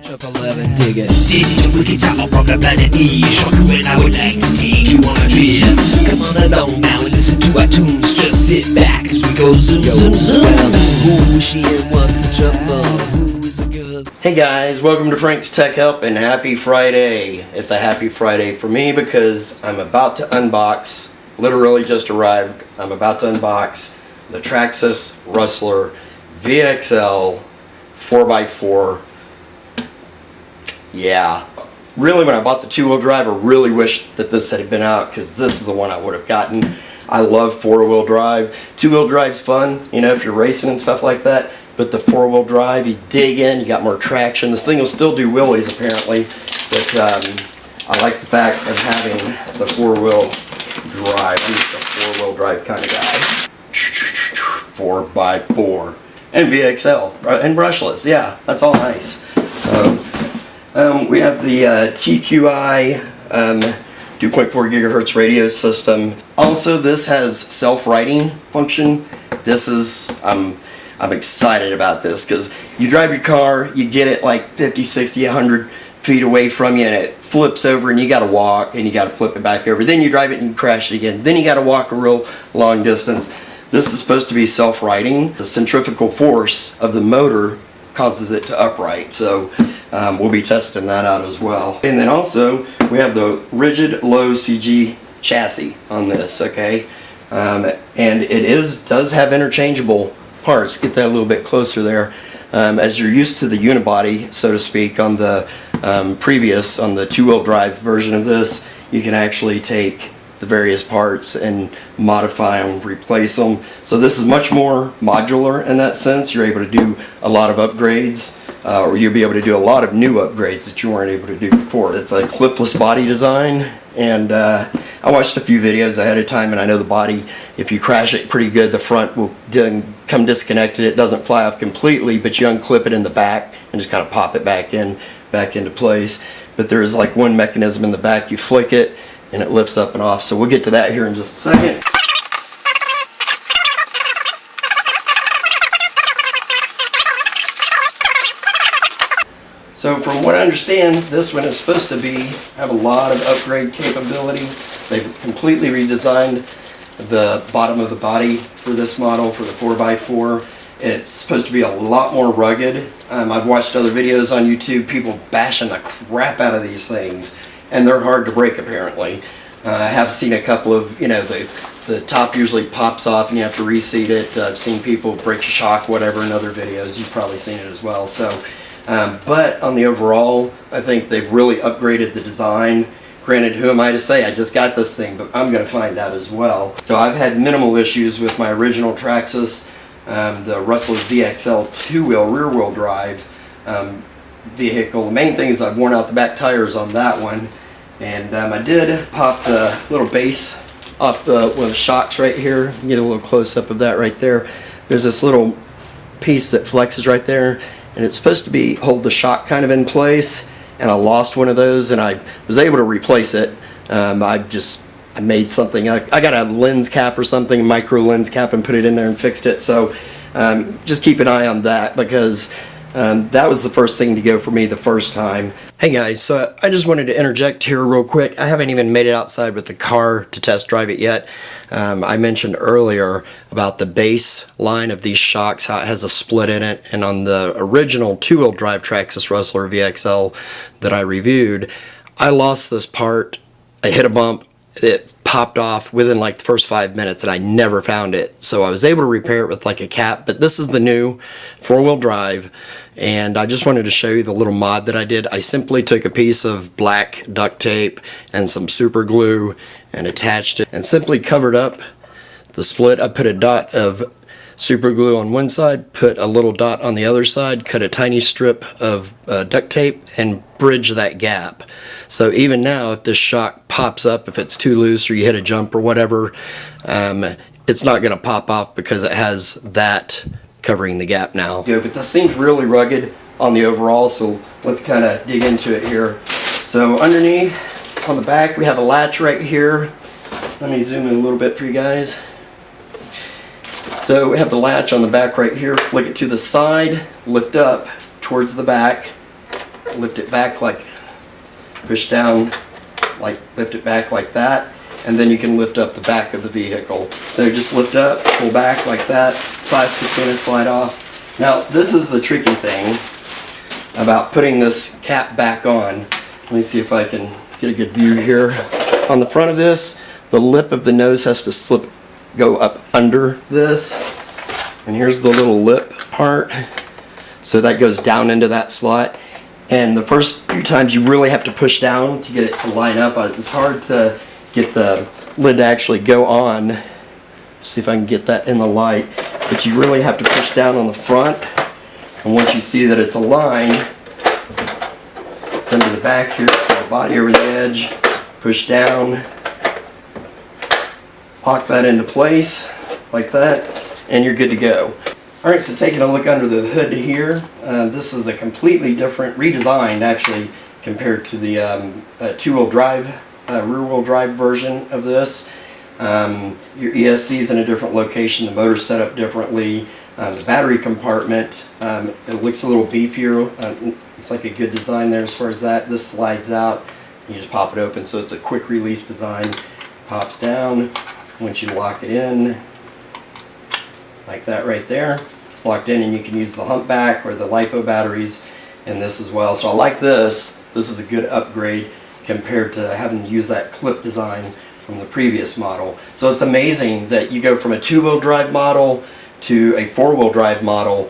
Up 11, dig it. This is the wicked sound from the planet E. Shockwave, I would like to take you on a trip. Come on along now and listen to our tunes. Just sit back as we go zoom, zoom, zoom. Who is she and what's the trouble? Who is the girl? Hey guys, welcome to Frank's Tech Help and happy Friday. It's a happy Friday for me because I'm about to unbox, literally just arrived, I'm about to unbox the Traxxas Rustler VXL 4x4. Yeah, really when I bought the two-wheel drive, I really wished that this had been out because this is the one I would have gotten. I love four-wheel drive. Two-wheel drive's fun, you know, if you're racing and stuff like that, but the four-wheel drive, you dig in, you got more traction. This thing will still do wheelies apparently, but I like the fact of having the four-wheel drive. I'm just a four-wheel drive kind of guy. 4x4 and VXL and brushless, yeah, that's all nice. We have the TQI 2.4 gigahertz radio system. Also, this has self-righting function. This is, I'm excited about this because you drive your car, you get it like 50, 60, 100 feet away from you and it flips over and you got to walk and you got to flip it back over. Then you drive it and you crash it again. Then you got to walk a real long distance. This is supposed to be self-righting. The centrifugal force of the motor causes it to upright, so we'll be testing that out as well. And then also we have the rigid low CG chassis on this, okay, and it does have interchangeable parts. Get that a little bit closer there. As you're used to the unibody, so to speak, on the previous, on the two-wheel drive version of this, you can actually take the various parts and modify them, replace them. So this is much more modular in that sense. You're able to do a lot of upgrades, or you'll be able to do a lot of new upgrades that you weren't able to do before. It's a clipless body design, and I watched a few videos ahead of time, and I know the body, if you crash it pretty good, the front will come disconnected. It doesn't fly off completely, but you unclip it in the back and just kind of pop it back into place. But there is like one mechanism in the back, you flick it and it lifts up and off. So we'll get to that here in just a second. So from what I understand, this one is supposed to have a lot of upgrade capability. They've completely redesigned the bottom of the body for this model, for the 4x4. It's supposed to be a lot more rugged. I've watched other videos on YouTube, people bashing the crap out of these things, and they're hard to break apparently. I have seen a couple of, you know, the top usually pops off and you have to reseat it. I've seen people break a shock, whatever, in other videos. You've probably seen it as well. So, but on the overall, I think they've really upgraded the design. Granted, who am I to say? I just got this thing, but I'm going to find out as well. So I've had minimal issues with my original Traxxas, the Rustler VXL two-wheel rear-wheel drive vehicle. The main thing is I've worn out the back tires on that one, and I did pop the little base off one of the shocks right here. Get a little close-up of that right there. There's this little piece that flexes right there, and it's supposed to hold the shock kind of in place, and I lost one of those, and I was able to replace it. I made something, I got a lens cap or something, a micro lens cap, and put it in there and fixed it. So just keep an eye on that, because that was the first thing to go for me the first time. Hey guys, so I just wanted to interject here real quick. I haven't even made it outside with the car to test drive it yet. I mentioned earlier about the base line of these shocks, how it has a split in it, and on the original two-wheel drive Traxxas Rustler VXL that I reviewed, I lost this part. I hit a bump, it popped off within like the first 5 minutes, and I never found it. So I was able to repair it with like a cap, but this is the new four-wheel drive, and I just wanted to show you the little mod that I did. I simply took a piece of black duct tape and some super glue and attached it and simply covered up the split. I put a dot of super glue on one side, put a little dot on the other side, cut a tiny strip of duct tape, and bridge that gap. So even now, if this shock pops up, if it's too loose or you hit a jump or whatever, it's not going to pop off because it has that covering the gap now. Yeah, but this seems really rugged on the overall, so let's kind of dig into it here. So underneath, on the back, we have a latch right here. Let me zoom in a little bit for you guys. So we have the latch on the back right here. Flick it to the side, lift up towards the back, lift it back like, push down, like lift it back like that, and then you can lift up the back of the vehicle. So just lift up, pull back like that, plastics in it, slide off. Now this is the tricky thing about putting this cap back on. Let me see if I can get a good view here. On the front of this, the lip of the nose has to go up under this. And here's the little lip part. So that goes down into that slot. And the first few times you really have to push down to get it to line up. It's hard to get the lid to actually go on. See if I can get that in the light. But you really have to push down on the front. And once you see that it's aligned, come to the back here, put the body over the edge, push down, lock that into place like that, and you're good to go. Alright, so taking a look under the hood here, this is a completely different, redesigned actually, compared to the two-wheel drive, rear-wheel drive version of this. Your ESC is in a different location, the motor's set up differently. The battery compartment, it looks a little beefier. Looks like a good design there as far as that. This slides out, you just pop it open, so it's a quick release design. Pops down once you lock it in, like that right there. It's locked in, and you can use the humpback or the LiPo batteries in this as well. So I like this. This is a good upgrade compared to having to use that clip design from the previous model. So it's amazing that you go from a two-wheel drive model to a four-wheel drive model,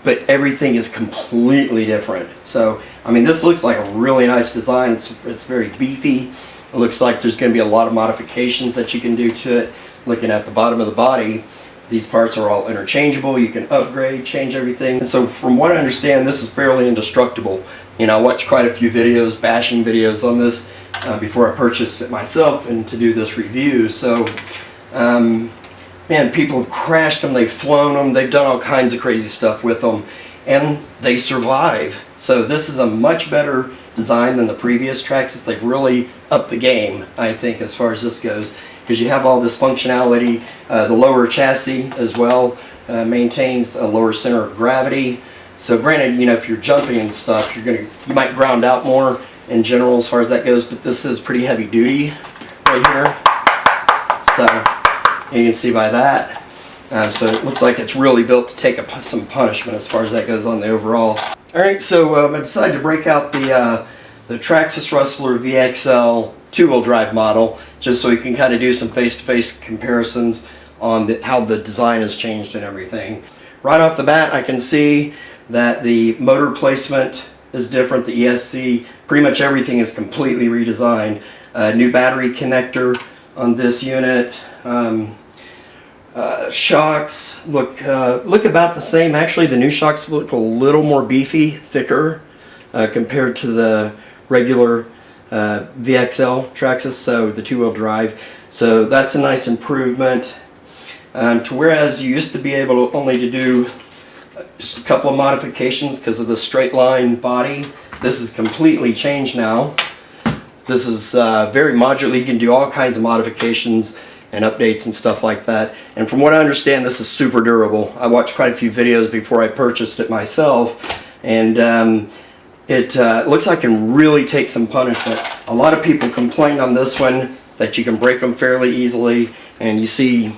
but everything is completely different. So I mean, this looks like a really nice design. It's very beefy. It looks like there's going to be a lot of modifications that you can do to it. Looking at the bottom of the body, these parts are all interchangeable. You can upgrade, change everything. And so from what I understand, this is fairly indestructible. You know, I watched quite a few videos, bashing videos on this before I purchased it myself and to do this review. So man, people have crashed them, they've flown them, they've done all kinds of crazy stuff with them, and they survive. So this is a much better design than the previous Traxxas. They've really upped the game, I think, as far as this goes, because you have all this functionality. The lower chassis as well maintains a lower center of gravity. So granted, you know, if you're jumping and stuff, you might ground out more in general as far as that goes, but this is pretty heavy duty right here. So you can see by that. So it looks like it's really built to take some punishment as far as that goes on the overall. Alright, so I decided to break out the Traxxas Rustler VXL two-wheel drive model, just so we can kind of do some face-to-face comparisons on how the design has changed and everything. Right off the bat, I can see that the motor placement is different, the ESC, pretty much everything is completely redesigned. New battery connector on this unit. Shocks look about the same. Actually, the new shocks look a little more beefy, thicker compared to the regular VXL Traxxas, so the two-wheel drive. So that's a nice improvement. To whereas you used to be able only to do just a couple of modifications because of the straight line body, this is completely changed now. This is very modular. You can do all kinds of modifications and updates and stuff like that. And from what I understand, this is super durable. I watched quite a few videos before I purchased it myself, and it looks like it can really take some punishment. A lot of people complain on this one that you can break them fairly easily, and you see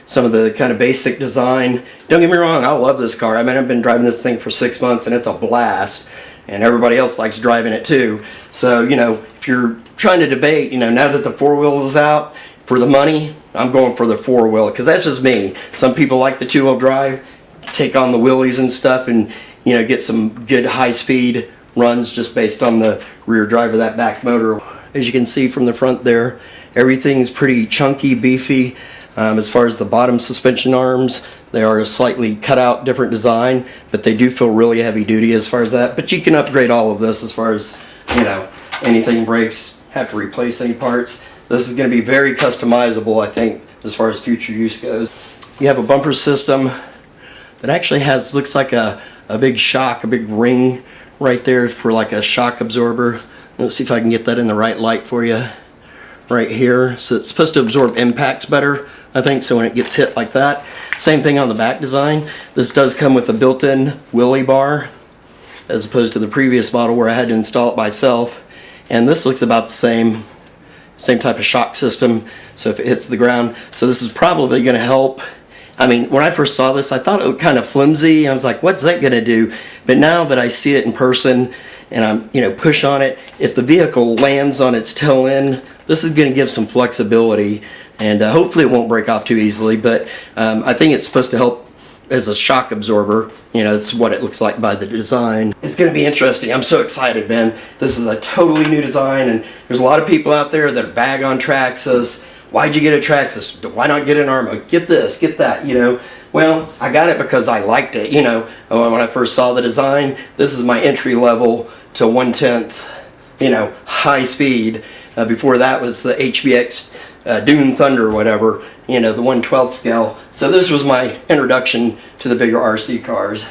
some of the kind of basic design. Don't get me wrong, I love this car. I mean, I've been driving this thing for 6 months and it's a blast, and everybody else likes driving it too. So, you know, if you're trying to debate, you know, now that the four-wheel is out, for the money, I'm going for the four-wheel, because that's just me. Some people like the two-wheel drive, take on the wheelies and stuff, and, you know, get some good high-speed runs just based on the rear drive of that back motor. As you can see from the front there, everything's pretty chunky, beefy. As far as the bottom suspension arms, they are a slightly cut out different design, but they do feel really heavy duty as far as that. But you can upgrade all of this as far as, you know, anything breaks, have to replace any parts. This is going to be very customizable, I think, as far as future use goes. You have a bumper system that actually looks like a big shock, a big ring right there for like a shock absorber. Let's see if I can get that in the right light for you. Right here. So it's supposed to absorb impacts better, I think, so when it gets hit like that. Same thing on the back design. This does come with a built-in wheelie bar. as opposed to the previous model where I had to install it myself. And this looks about the same type of shock system, so if it hits the ground. So this is probably going to help. I mean, when I first saw this, I thought it was kind of flimsy. I was like, what's that going to do? But now that I see it in person and I'm, push on it, if the vehicle lands on its tail end, this is going to give some flexibility, and hopefully it won't break off too easily. But I think it's supposed to help as a shock absorber. It's what it looks like by the design. It's going to be interesting. I'm so excited, man. This is a totally new design, and there's a lot of people out there that bag on Traxxas. Why'd you get a Traxxas? Why not get an Arma? Get this, get that, Well, I got it because I liked it, When I first saw the design, this is my entry level to 1/10, high speed. Before that was the HBX Dune Thunder or whatever, the 1/12 scale. So this was my introduction to the bigger RC cars.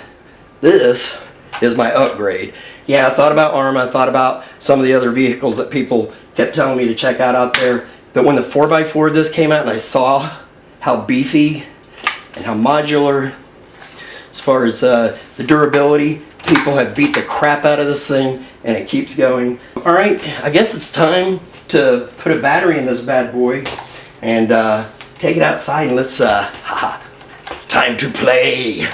This is my upgrade. Yeah, I thought about Arma, I thought about some of the other vehicles that people kept telling me to check out there. But when the 4x4 of this came out and I saw how beefy and how modular, as far as the durability, people have beat the crap out of this thing and it keeps going. Alright, I guess it's time to put a battery in this bad boy and take it outside and let's, it's time to play.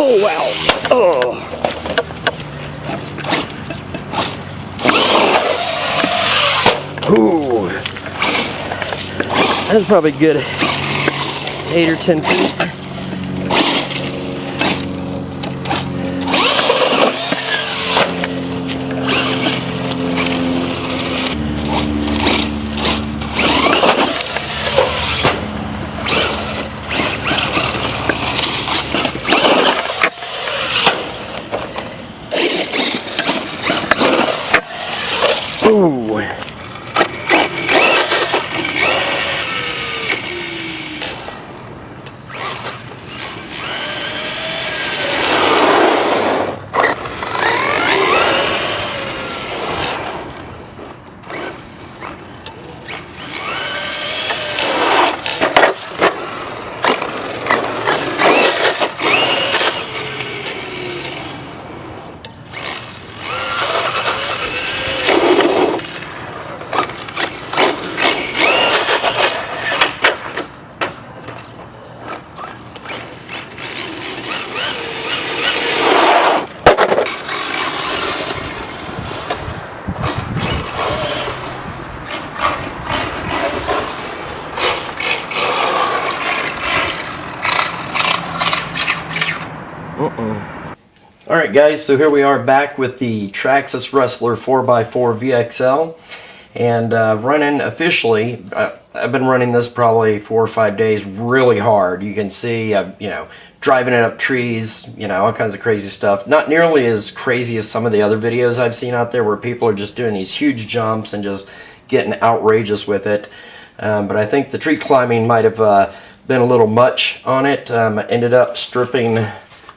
Oh, wow. Oh. Ooh. That's probably good 8 or 10 feet. Ooh. Alright guys, so here we are back with the Traxxas Rustler 4x4 VXL, and running officially. I've been running this probably 4 or 5 days really hard. You can see, driving it up trees, all kinds of crazy stuff. Not nearly as crazy as some of the other videos I've seen out there where people are just doing these huge jumps and just getting outrageous with it. But I think the tree climbing might have been a little much on it. I ended up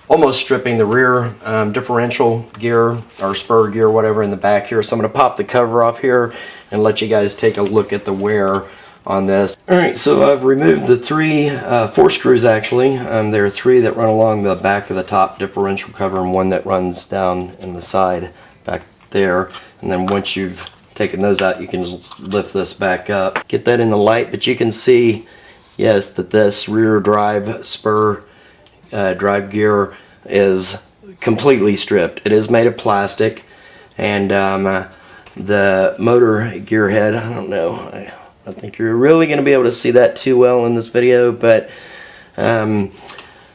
almost stripping the rear differential gear or spur gear, whatever, in the back here. So I'm going to pop the cover off here and let you guys take a look at the wear on this. Alright, so I've removed the four screws actually. There are 3 that run along the back of the top differential cover and 1 that runs down in the side back there. And then once you've taken those out, you can just lift this back up. Get that in the light, but you can see, yes, that this rear drive spur drive gear is completely stripped. It is made of plastic, and the motor gear head, I don't know, I don't think you're really going to be able to see that too well in this video, but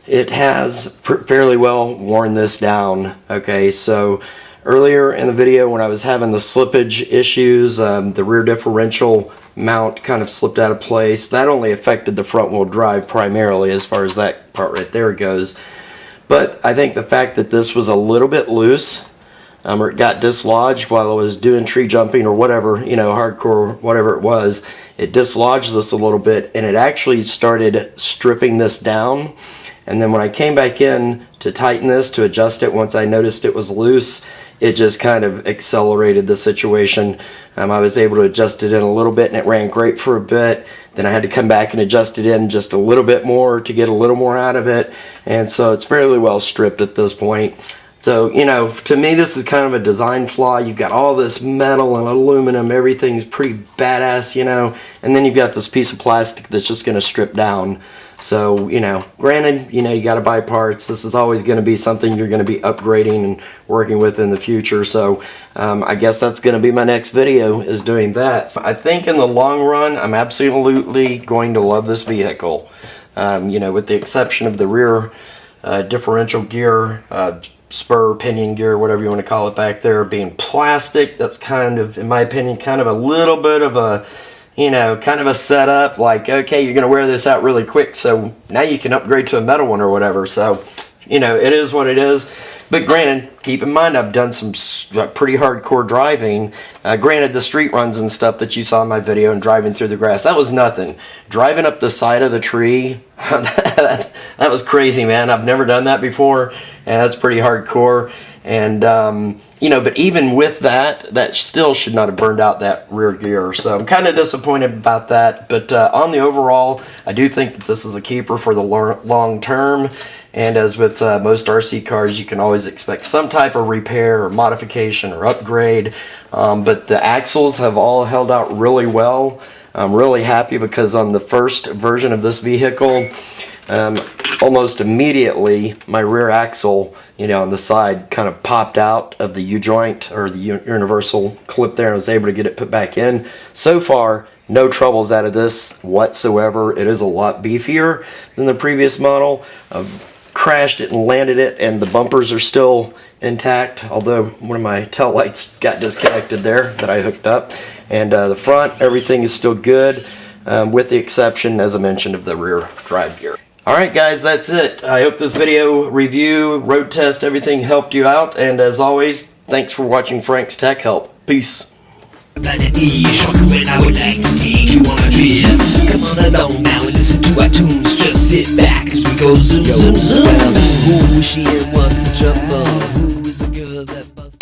it has fairly well worn this down. Okay, so earlier in the video when I was having the slippage issues, the rear differential mount kind of slipped out of place. That only affected the front wheel drive primarily as far as that part right there goes. But I think the fact that this was a little bit loose, or it got dislodged while I was doing tree jumping or whatever, you know, hardcore, whatever it was, it dislodged this a little bit, and it actually started stripping this down. And then when I came back in to tighten this, to adjust it, once I noticed it was loose, it just kind of accelerated the situation. I was able to adjust it in a little bit, and it ran great for a bit. Then I had to come back and adjust it in just a little bit more to get a little more out of it. And so it's fairly well stripped at this point. So, you know, to me, this is kind of a design flaw. You've got all this metal and aluminum, everything's pretty badass, you know, and then you've got this piece of plastic that's just going to strip down. So, you know, granted, you know, you got to buy parts. This is always going to be something you're going to be upgrading and working with in the future. So, I guess that's going to be my next video, is doing that. I think in the long run, I'm absolutely going to love this vehicle. You know, with the exception of the rear differential gear, spur, pinion gear, whatever you want to call it back there, being plastic. That's kind of, in my opinion, kind of a little bit of a, you know, kind of a setup, like, okay, you're going to wear this out really quick, so now you can upgrade to a metal one or whatever. So, you know, it is what it is. But granted, keep in mind, I've done some pretty hardcore driving. Granted, the street runs and stuff that you saw in my video and driving through the grass, that was nothing. Driving up the side of the tree, that was crazy, man. I've never done that before, and that's pretty hardcore. And, you know, but even with that, that still should not have burned out that rear gear. So I'm kind of disappointed about that. But on the overall, I do think that this is a keeper for the long term. And as with most RC cars, you can always expect some type of repair or modification or upgrade. But the axles have all held out really well. I'm really happy because on the first version of this vehicle, almost immediately my rear axle, you know, on the side kind of popped out of the U-joint or the universal clip there. I was able to get it put back in. So far, no troubles out of this whatsoever. It is a lot beefier than the previous model. I've crashed it and landed it, and the bumpers are still intact, although one of my tail lights got disconnected there that I hooked up. And the front, everything is still good, with the exception, as I mentioned, of the rear drive gear. Alright guys, that's it. I hope this video, review, road test, everything helped you out. And as always, thanks for watching Frank's Tech Help. Peace. Planet E, shocking, I would like to take you on a trip. Come on along now and listen to our tunes. Just sit back as we go zoom, zoom, zoom. Who she and what